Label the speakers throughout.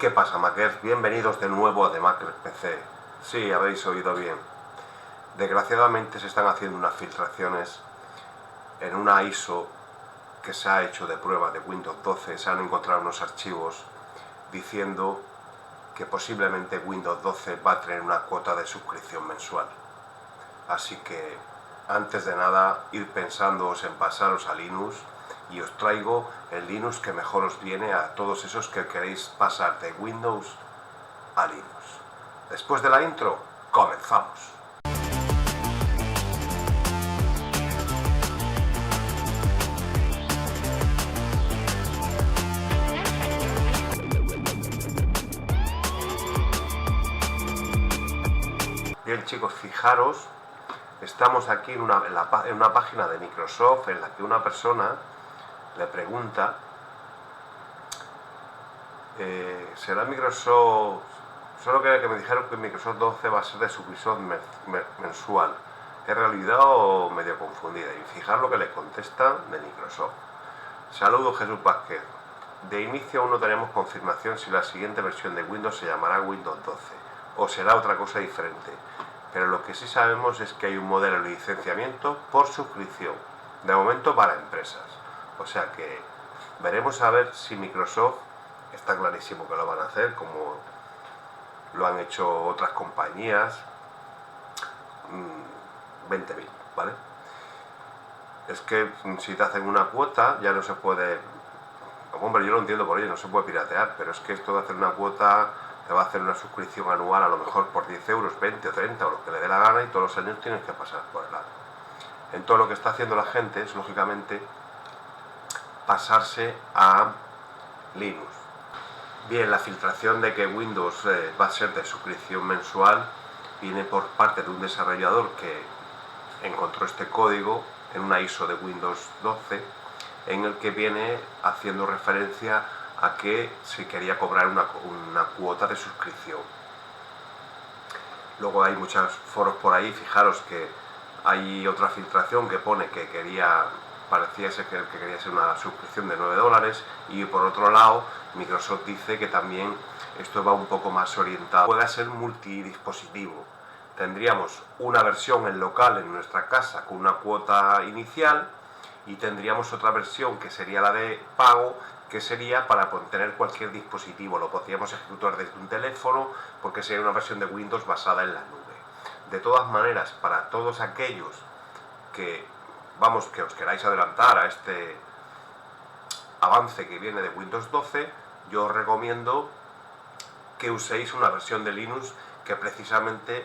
Speaker 1: ¿Qué pasa, Makers? Bienvenidos de nuevo a The Makers PC. Sí, habéis oído bien. Desgraciadamente se están haciendo unas filtraciones en una ISO que se ha hecho de prueba de Windows 12. Se han encontrado unos archivos diciendo que posiblemente Windows 12 va a tener una cuota de suscripción mensual. Así que, antes de nada, ir pensándoos en pasaros a Linux, y os traigo el Linux que mejor os viene a todos esos que queréis pasar de Windows a Linux. Después de la intro, comenzamos. Bien, chicos, fijaros, estamos aquí en una página de Microsoft en la que una persona le pregunta, ¿será Microsoft? Solo quería que me dijeran que Microsoft 12 va a ser de suscripción mensual. ¿Es realidad o medio confundida? Y fijar lo que le contesta de Microsoft. Saludos, Jesús Vázquez. De inicio aún no tenemos confirmación si la siguiente versión de Windows se llamará Windows 12 o será otra cosa diferente. Pero lo que sí sabemos es que hay un modelo de licenciamiento por suscripción, de momento para empresas. O sea que veremos a ver si Microsoft, está clarísimo que lo van a hacer, como lo han hecho otras compañías, 20.000, ¿vale? Es que si te hacen una cuota ya no se puede, hombre, yo lo entiendo por ello, no se puede piratear, pero es que esto de hacer una cuota te va a hacer una suscripción anual a lo mejor por 10 euros, 20 o 30 o lo que le dé la gana, y todos los años tienes que pasar por el lado. En todo lo que está haciendo la gente es, lógicamente, pasarse a Linux. Bien, la filtración de que Windows va a ser de suscripción mensual viene por parte de un desarrollador que encontró este código en una ISO de Windows 12, en el que viene haciendo referencia a que se quería cobrar una cuota de suscripción. Luego hay muchos foros por ahí, fijaros que hay otra filtración que pone que parecía ser que quería ser una suscripción de $9, y por otro lado Microsoft dice que también esto va un poco más orientado, puede ser multidispositivo. Tendríamos una versión en local en nuestra casa con una cuota inicial, y tendríamos otra versión que sería la de pago, que sería para tener cualquier dispositivo. Lo podríamos ejecutar desde un teléfono, porque sería una versión de Windows basada en la nube. De todas maneras, para todos aquellos que os queráis adelantar a este avance que viene de Windows 12, yo os recomiendo que uséis una versión de Linux que precisamente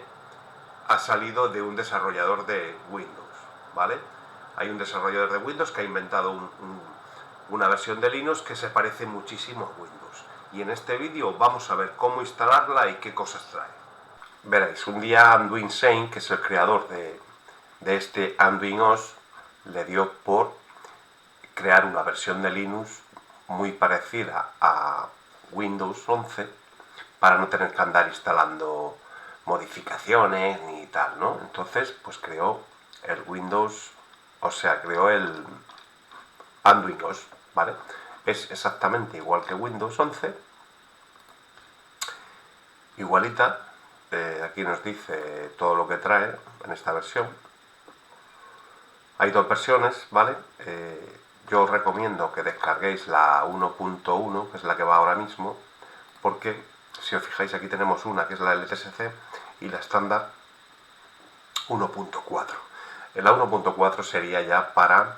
Speaker 1: ha salido de un desarrollador de Windows, ¿vale? Hay un desarrollador de Windows que ha inventado una versión de Linux que se parece muchísimo a Windows, y en este vídeo vamos a ver cómo instalarla y qué cosas trae. Veréis, un día Anduin Sein, que es el creador de este Anduin OS, le dio por crear una versión de Linux muy parecida a Windows 11 para no tener que andar instalando modificaciones ni tal, ¿no? Entonces, pues creó el creó el Anduin OS, ¿vale? Es exactamente igual que Windows 11, igualita. Aquí nos dice todo lo que trae en esta versión. Hay dos versiones, ¿vale? Yo os recomiendo que descarguéis la 1.1, que es la que va ahora mismo, porque si os fijáis aquí tenemos una que es la LTSC y la estándar 1.4. La 1.4 sería ya para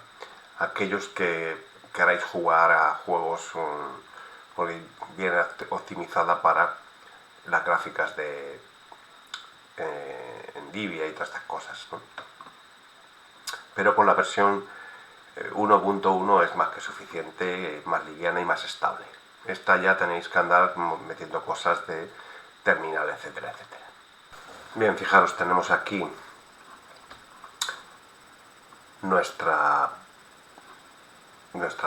Speaker 1: aquellos que queráis jugar a juegos, porque viene optimizada para las gráficas de Nvidia y todas estas cosas, ¿no? Pero con la versión 1.1 es más que suficiente, más liviana y más estable. Esta ya tenéis que andar metiendo cosas de terminal, etcétera, etcétera. Bien, fijaros, tenemos aquí nuestra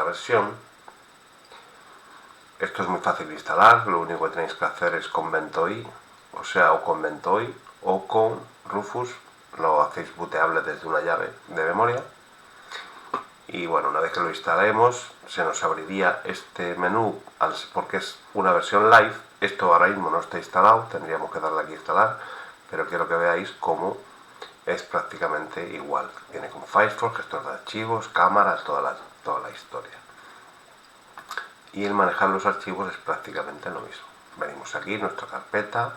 Speaker 1: versión. Esto es muy fácil de instalar, lo único que tenéis que hacer es con Ventoy, o con Ventoy o con Rufus, lo hacéis booteable desde una llave de memoria. Y bueno, una vez que lo instalemos se nos abriría este menú, porque es una versión live. Esto ahora mismo no está instalado, tendríamos que darle aquí a instalar, pero quiero que veáis cómo es prácticamente igual. Viene con Firefox, gestor de archivos, cámaras, toda la historia. Y el manejar los archivos es prácticamente lo mismo. Venimos aquí, nuestra carpeta.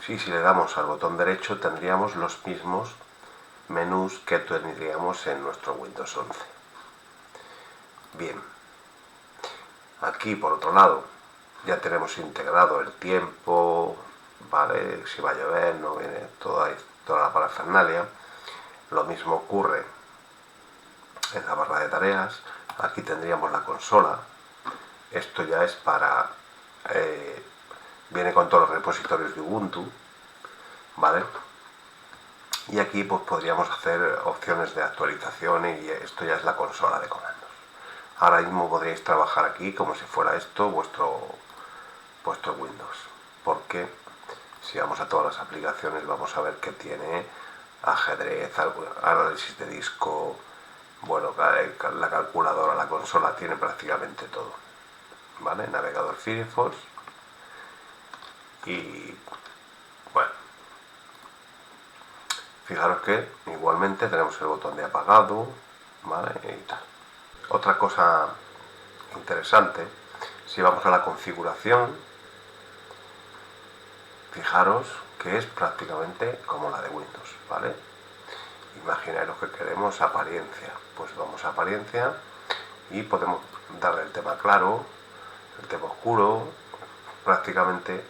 Speaker 1: Si le damos al botón derecho tendríamos los mismos menús que tendríamos en nuestro Windows 11. Bien, aquí por otro lado ya tenemos integrado el tiempo, ¿vale? Si va a llover, no viene toda la parafernalia. Lo mismo ocurre en la barra de tareas. Aquí tendríamos la consola. Esto ya es para... viene con todos los repositorios de Ubuntu, ¿vale? Y aquí pues podríamos hacer opciones de actualización y esto ya es la consola de comandos. Ahora mismo podríais trabajar aquí como si fuera esto vuestro Windows, porque si vamos a todas las aplicaciones vamos a ver que tiene ajedrez, análisis de disco, bueno, la calculadora, la consola, tiene prácticamente todo, ¿vale? Navegador Firefox y bueno, fijaros que igualmente tenemos el botón de apagado, ¿vale? Y tal. Otra cosa interesante, si vamos a la configuración, fijaros que es prácticamente como la de Windows, ¿vale? Imaginaros que queremos apariencia, pues vamos a apariencia y podemos darle el tema claro, el tema oscuro, prácticamente,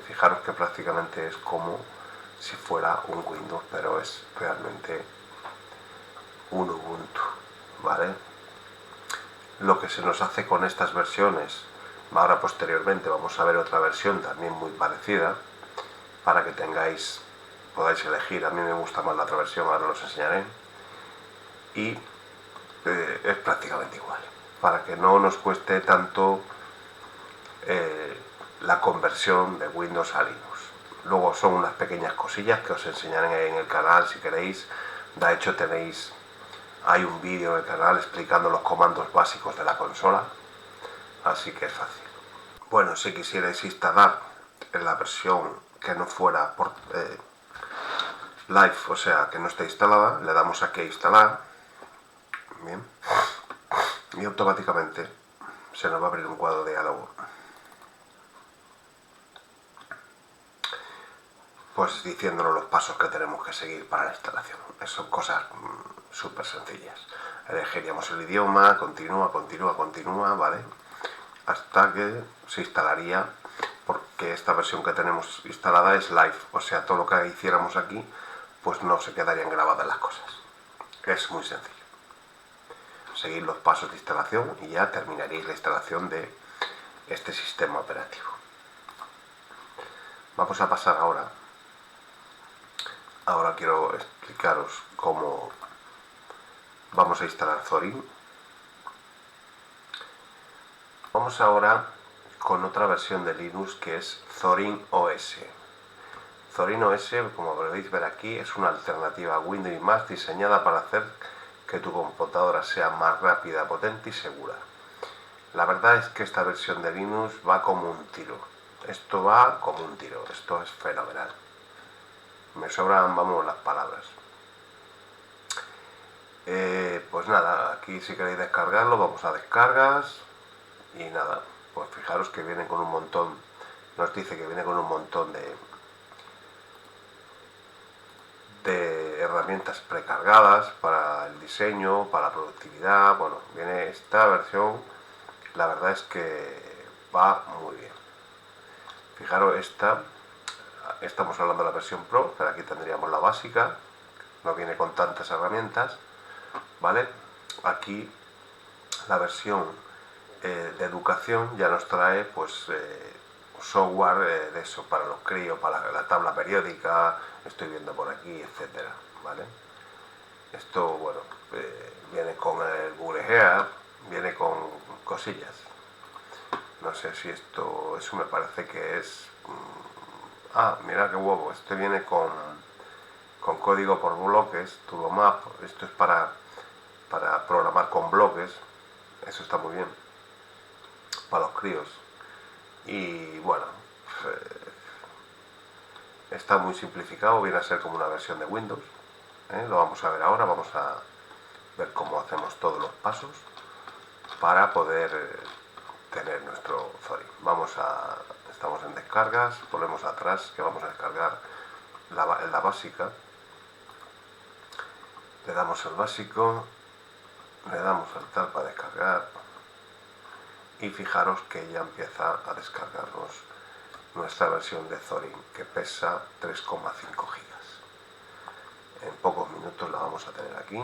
Speaker 1: fijaros que prácticamente es como si fuera un Windows, pero es realmente un Ubuntu, ¿vale? Lo que se nos hace con estas versiones, ahora posteriormente vamos a ver otra versión también muy parecida, para que podáis elegir. A mí me gusta más la otra versión, ahora os enseñaré, y es prácticamente igual, para que no nos cueste tanto la conversión de Windows a Linux. Luego son unas pequeñas cosillas que os enseñaré en el canal si queréis. De hecho hay un vídeo en el canal explicando los comandos básicos de la consola, así que es fácil. Bueno, si quisierais instalar en la versión que no fuera por live, o sea que no esté instalada, le damos aquí a instalar, bien, y automáticamente se nos va a abrir un cuadro de diálogo, pues diciéndonos los pasos que tenemos que seguir para la instalación. Son cosas súper sencillas. Elegiríamos el idioma, continúa, ¿vale? Hasta que se instalaría, porque esta versión que tenemos instalada es live, o sea, todo lo que hiciéramos aquí pues no se quedarían grabadas las cosas. Es muy sencillo. Seguid los pasos de instalación y ya terminaréis la instalación de este sistema operativo. Vamos a pasar ahora quiero explicaros cómo vamos a instalar Zorin. Vamos ahora con otra versión de Linux que es Zorin OS. Zorin OS, como podéis ver aquí, es una alternativa a Windows y Mac diseñada para hacer que tu computadora sea más rápida, potente y segura. La verdad es que esta versión de Linux va como un tiro. Esto va como un tiro, esto es fenomenal. Me sobran, vamos, las palabras. Pues nada, aquí si queréis descargarlo, vamos a descargas y nada, pues fijaros que viene con un montón, nos dice que viene con un montón de herramientas precargadas para el diseño, para la productividad. Bueno, viene esta versión, la verdad es que va muy bien. Fijaros, estamos hablando de la versión Pro, pero aquí tendríamos la básica, no viene con tantas herramientas, ¿vale? Aquí la versión de educación ya nos trae pues software de eso, para los críos, para la tabla periódica, estoy viendo por aquí, etcétera, ¿vale? Esto, bueno, viene con el Google Earth, viene con cosillas. No sé si eso me parece que es... mira qué huevo, este viene con código por bloques, TurboMap, esto es para programar con bloques, eso está muy bien, para los críos. y bueno, está muy simplificado, viene a ser como una versión de Windows. Lo vamos a ver ahora, vamos a ver cómo hacemos todos los pasos para poder tener nuestro Zorin. Estamos en descargas, volvemos atrás, que vamos a descargar la básica. Le damos el básico, le damos al tal para descargar y fijaros que ya empieza a descargarnos nuestra versión de Zorin, que pesa 3,5 gigas. En pocos minutos la vamos a tener aquí.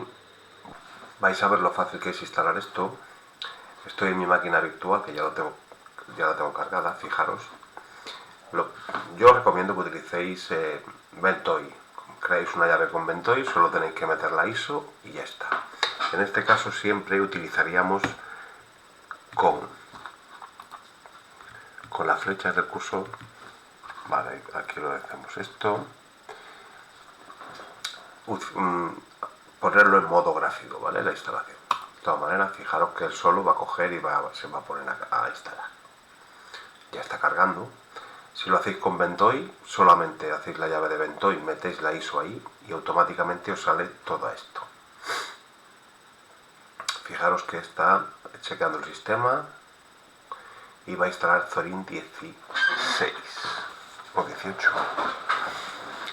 Speaker 1: Vais a ver lo fácil que es instalar esto. Estoy en mi máquina virtual, que ya la tengo cargada, fijaros. Yo os recomiendo que utilicéis Ventoy. Creáis una llave con Ventoy, solo tenéis que meter la ISO y ya está. En este caso siempre utilizaríamos con las flechas del cursor. Vale, aquí lo hacemos esto. Ponerlo en modo gráfico, ¿vale? La instalación. De todas maneras, fijaros que él solo va a coger y se va a poner a instalar. Ya está cargando. Si lo hacéis con Ventoy, solamente hacéis la llave de Ventoy, metéis la ISO ahí y automáticamente os sale todo esto. Fijaros que está checando el sistema y va a instalar Zorin 16 o 18.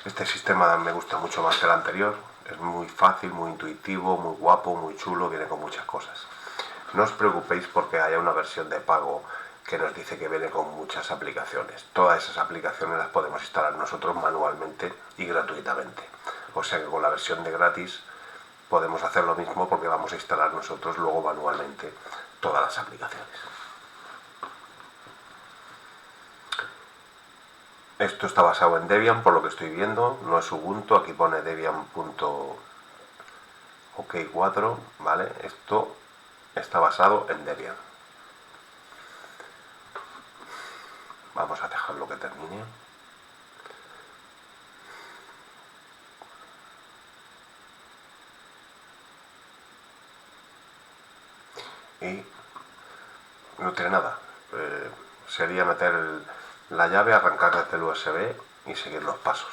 Speaker 1: Este sistema me gusta mucho más que el anterior. Es muy fácil, muy intuitivo, muy guapo, muy chulo, viene con muchas cosas. No os preocupéis porque haya una versión de pago que nos dice que viene con muchas aplicaciones. Todas esas aplicaciones las podemos instalar nosotros manualmente y gratuitamente. O sea que con la versión de gratis podemos hacer lo mismo porque vamos a instalar nosotros luego manualmente todas las aplicaciones. Esto está basado en Debian, por lo que estoy viendo, no es Ubuntu, aquí pone Debian.ok4, ¿vale? Esto está basado en Debian. Vamos a dejarlo que termine. Y no tiene nada. Sería meter la llave, arrancar desde el USB y seguir los pasos.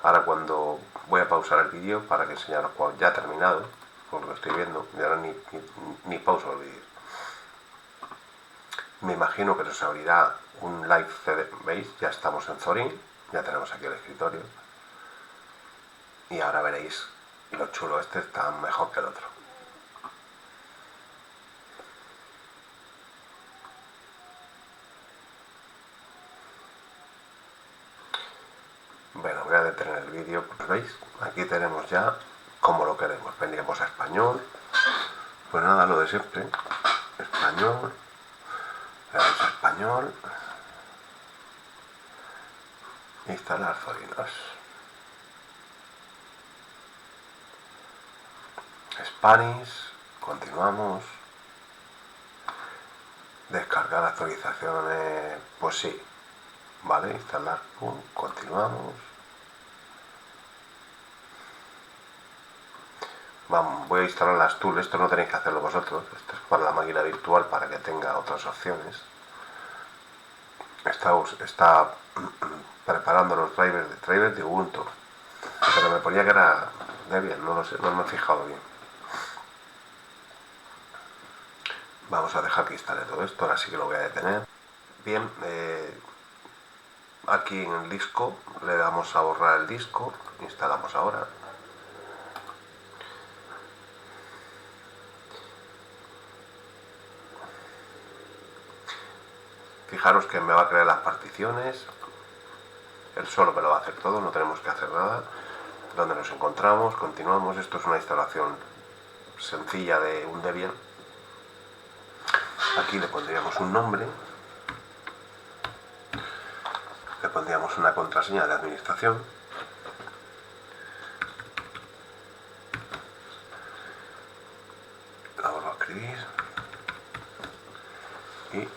Speaker 1: Ahora cuando voy a pausar el vídeo para que enseñaros cuando ya ha terminado, por lo que estoy viendo, y ahora ni pauso el vídeo. Me imagino que nos abrirá un live CD, ¿veis? Ya estamos en Zorin, ya tenemos aquí el escritorio. Y ahora veréis lo chulo, este está mejor que el otro. Bueno, voy a detener el vídeo, pues veis, aquí tenemos ya como lo queremos. Vendríamos a español, pues nada, lo de siempre, español, le damos a español, instalar Zorinos, Spanish, continuamos, descargar actualizaciones, pues sí, vale, instalar, continuamos. Voy a instalar las tools, esto no tenéis que hacerlo vosotros, esto es para la máquina virtual para que tenga otras opciones. Está preparando los drivers de Ubuntu, pero me ponía que era Debian, no lo sé, no me he fijado bien. Vamos a dejar que instale todo esto, ahora sí que lo voy a detener. Bien, aquí en el disco le damos a borrar el disco, instalamos ahora. Fijaros que me va a crear las particiones, él solo me lo va a hacer todo, no tenemos que hacer nada. Donde nos encontramos, continuamos, esto es una instalación sencilla de un Debian. Aquí le pondríamos un nombre, le pondríamos una contraseña de administración, la vuelvo a escribir y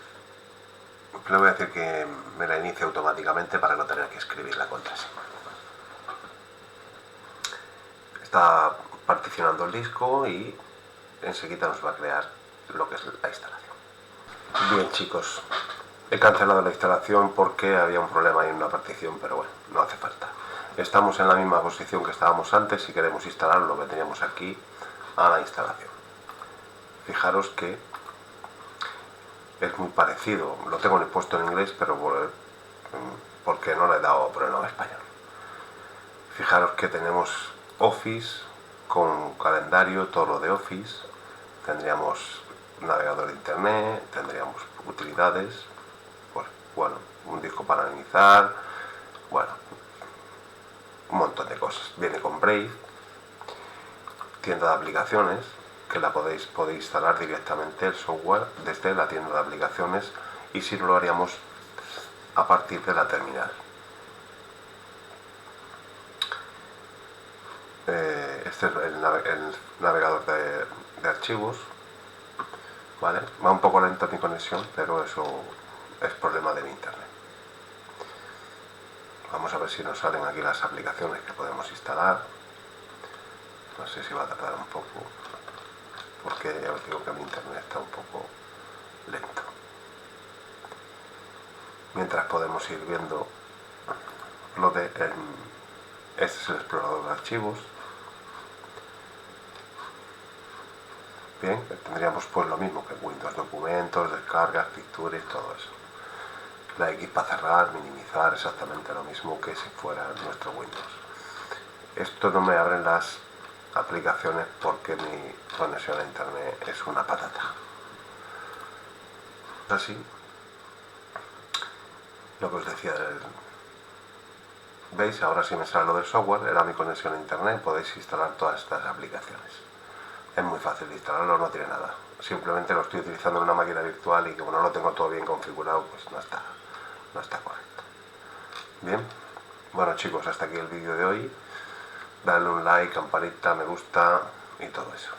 Speaker 1: le voy a decir que me la inicie automáticamente para no tener que escribir la contraseña. Está particionando el disco y enseguida nos va a crear lo que es la instalación. Bien chicos, He cancelado la instalación porque había un problema ahí en una partición, pero bueno, no hace falta. Estamos en la misma posición que estábamos antes. Si queremos instalar, lo meteríamos aquí a la instalación. Fijaros que es muy parecido. Lo tengo puesto en inglés, pero porque no le he dado problema en español. Fijaros que tenemos Office con calendario, todo lo de Office. Tendríamos navegador de internet, tendríamos utilidades, pues bueno, un disco para analizar, bueno, un montón de cosas. Viene con Brave, tienda de aplicaciones, que la podéis instalar directamente el software desde la tienda de aplicaciones, y si no, lo haríamos a partir de la terminal. Este es el navegador de archivos, ¿vale? Va un poco lento mi conexión, pero eso es problema de mi internet. Vamos a ver si nos salen aquí las aplicaciones que podemos instalar. No sé si va a tardar un poco, porque ya os digo que mi internet está un poco lento. Mientras podemos ir viendo lo de este es el explorador de archivos. Bien, tendríamos pues lo mismo que Windows, documentos, descargas, pictures, todo eso. La X para cerrar, minimizar, exactamente lo mismo que si fuera nuestro Windows. Esto no me abren las aplicaciones porque mi conexión a internet es una patata. Así, lo que os decía ¿veis? Ahora sí me sale lo del software, era mi conexión a internet, podéis instalar todas estas aplicaciones. Es muy fácil de instalarlo, no tiene nada. Simplemente lo estoy utilizando en una máquina virtual y como no lo tengo todo bien configurado, pues no está correcto. Bien, bueno chicos, hasta aquí el vídeo de hoy. Dadle un like, campanita, me gusta y todo eso.